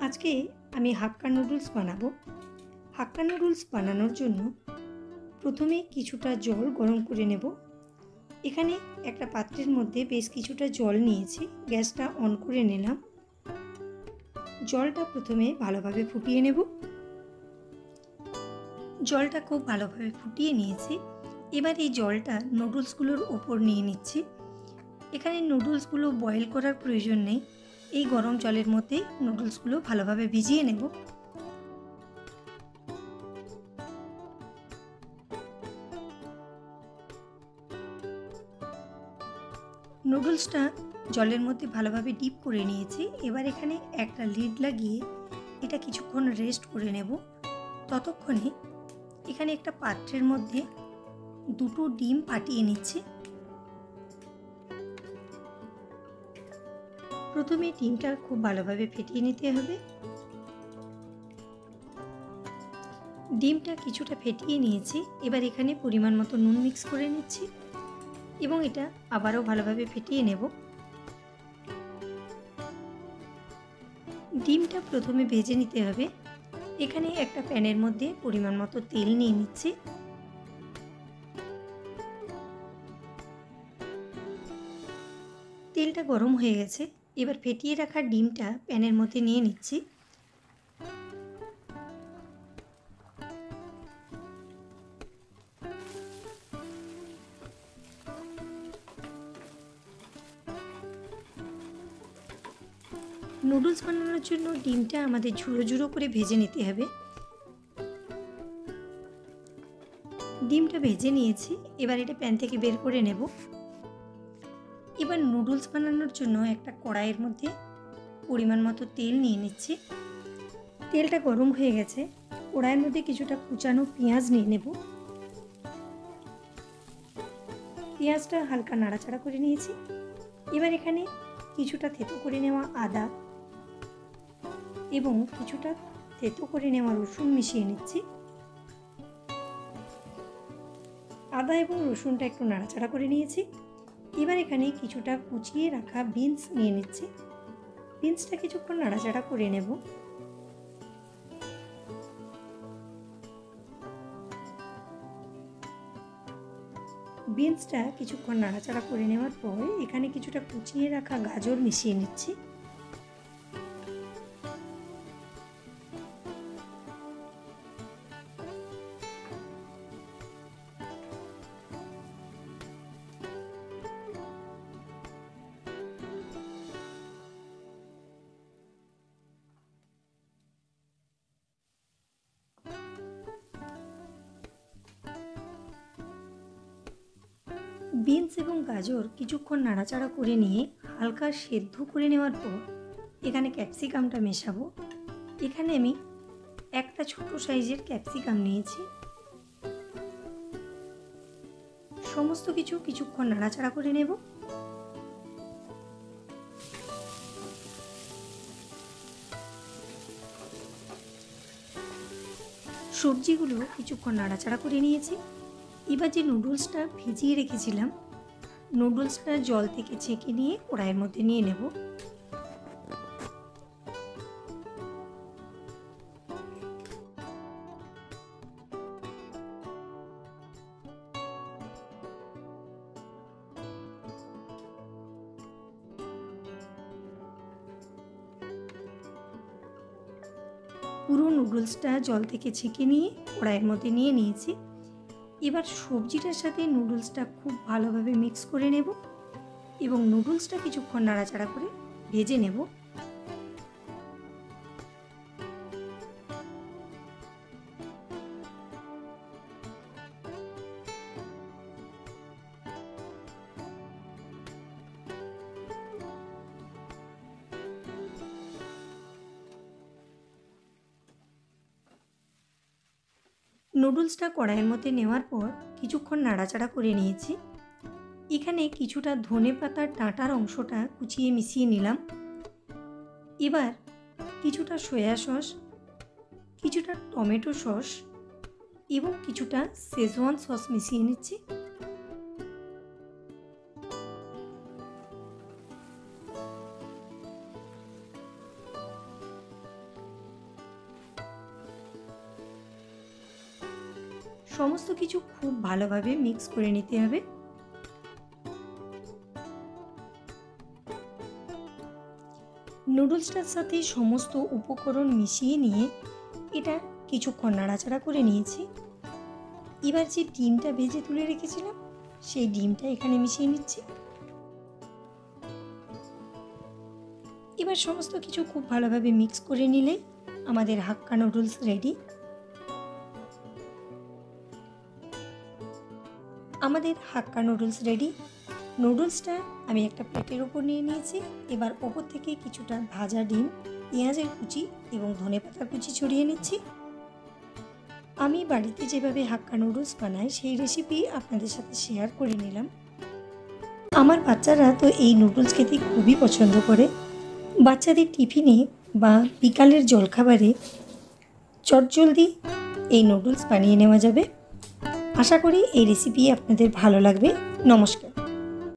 আজকে আমি হাক্কা নুডলস বানাবো। হাক্কা নুডলস বানানোর জন্য প্রথমে কিছুটা জল গরম করে নেব। এখানে একটা পাত্রের মধ্যে বেশ কিছুটা জল নিয়েছি, গ্যাসটা অন করে নিলাম। জলটা প্রথমে ভালোভাবে ফুটিয়ে নেব। জলটা খুব ভালোভাবে ফুটিয়ে নিয়েছি। এবার এই জলটা নুডলসগুলোর ওপর নিয়ে নিচ্ছি। এখানে নুডলসগুলো বয়েল করার প্রয়োজন নেই, এই গরম জলের মধ্যেই নুডলসগুলো ভালোভাবে ভিজিয়ে নেব। নুডলসটা জলের মধ্যে ভালোভাবে ডিপ করে নিয়েছি। এবার এখানে একটা লিড লাগিয়ে এটা কিছুক্ষণ রেস্ট করে নেব। ততক্ষণে এখানে একটা পাত্রের মধ্যে দুটো ডিম ফাটিয়ে নিচ্ছি। প্রথমে ডিমটা খুব ভালোভাবে ফেটিয়ে নিতে হবে। ডিমটা কিছুটা ফেটিয়ে নিয়েছি। এবার এখানে পরিমাণ মতো নুন মিক্স করে নিচ্ছি এবং এটা আবারও ভালোভাবে ফেটিয়ে নেব। ডিমটা প্রথমে ভেজে নিতে হবে। এখানে একটা প্যানের মধ্যে পরিমাণ মতো তেল নিয়ে নিচ্ছি। তেলটা গরম হয়ে গেছে। এবার ফেটিয়ে রাখা ডিমটা প্যানের মধ্যে নিয়ে নিচ্ছি। নুডলস বানানোর জন্য ডিমটা আমাদের ঝুড়ো ঝুড়ো করে ভেজে নিতে হবে। ডিমটা ভেজে নিয়েছি। এবার এটা প্যান থেকে বের করে নেব। এবার নুডলস বানানোর জন্য একটা কড়াইয়ের মধ্যে পরিমাণ মতো তেল নিয়ে নিচ্ছি। তেলটা গরম হয়ে গেছে। কড়াইয়ের মধ্যে কিছুটা কুচানো পেঁয়াজ নিয়ে নেব। পেঁয়াজটা হালকা নাড়াচাড়া করে নিয়েছি। এবার এখানে কিছুটা থেতো করে নেওয়া আদা এবং কিছুটা থেতো করে নেওয়া রসুন মিশিয়ে নিচ্ছি। আদা এবং রসুনটা একটু নাড়াচাড়া করে নিয়েছি। এবার এখানে কিছুটা কুচিয়ে রাখা বিনস নিয়ে নিচ্ছি। বিনসটা কিছুক্ষণ নাড়াচাড়া করে নেব। বিনসটা কিছুক্ষণ নাড়াচাড়া করে নেওয়ার পর এখানে কিছুটা কুচিয়ে রাখা গাজর মিশিয়ে নিচ্ছি। বিনস এবং গাজর কিছুক্ষণ নাড়াচাড়া করে নিয়ে হালকা সেদ্ধ করে নেওয়ার পর এখানে ক্যাপসিকামটা মেশাবো। এখানে আমি একটা ছোট সাইজের ক্যাপসিকাম নিয়েছি। সমস্ত কিছু কিছুক্ষণ নাড়াচাড়া করে নেব। সবজিগুলো কিছুক্ষণ নাড়াচাড়া করে নিয়েছি। এবার যে নুডলসটা ভিজিয়ে রেখেছিলাম, নুডলসটা জল থেকে ছেঁকে নিয়ে কড়াইয়ের মধ্যে নিয়ে নেব। পুরো নুডলসটা জল থেকে ছেঁকে নিয়ে কড়াইয়ের মধ্যে নিয়ে নিয়েছি। এবার সবজিটার সাথে নুডলসটা খুব ভালোভাবে মিক্স করে নেব এবং নুডলসটা কিছুক্ষণ নাড়াচাড়া করে ভেজে নেব। নুডলসটা কড়াইয়ের মধ্যে নেওয়ার পর কিছুক্ষণ নাড়াচাড়া করে নিয়েছি। এখানে কিছুটা ধনেপাতার ডাঁটার অংশটা কুচিয়ে মিশিয়ে নিলাম। এবার কিছুটা সয়া সস, কিছুটা টমেটো সস এবং কিছুটা শেজওয়ান সস মিশিয়ে নিচ্ছি। সমস্ত কিছু খুব ভালোভাবে মিক্স করে নিতে হবে। নুডলসটার সাথে সমস্ত উপকরণ মিশিয়ে নিয়ে এটা কিছুক্ষণ নাড়াচাড়া করে নিয়েছি। এবার যে ডিমটা ভেজে তুলে রেখেছিলাম সেই ডিমটা এখানে মিশিয়ে নিচ্ছি। এবার সমস্ত কিছু খুব ভালোভাবে মিক্স করে নিলে আমাদের হাক্কা নুডলস রেডি। আমাদের হাক্কা নুডলস রেডি। নুডলসটা আমি একটা প্লেটের ওপর নিয়ে নিয়েছি। এবার ওপর থেকে কিছুটা ভাজা ডিম, পেঁয়াজের কুচি এবং ধনেপাতার কুচি ছড়িয়ে নিচ্ছি। আমি বাড়িতে যেভাবে হাক্কা নুডলস বানাই সেই রেসিপি আপনাদের সাথে শেয়ার করে নিলাম। আমার বাচ্চারা তো এই নুডলস খেতে খুবই পছন্দ করে। বাচ্চাদের টিফিনে বা বিকালের জলখাবারে চটজলদি এই নুডলস বানিয়ে নেওয়া যাবে। আশা করি এই রেসিপি আপনাদের ভালো লাগবে। নমস্কার।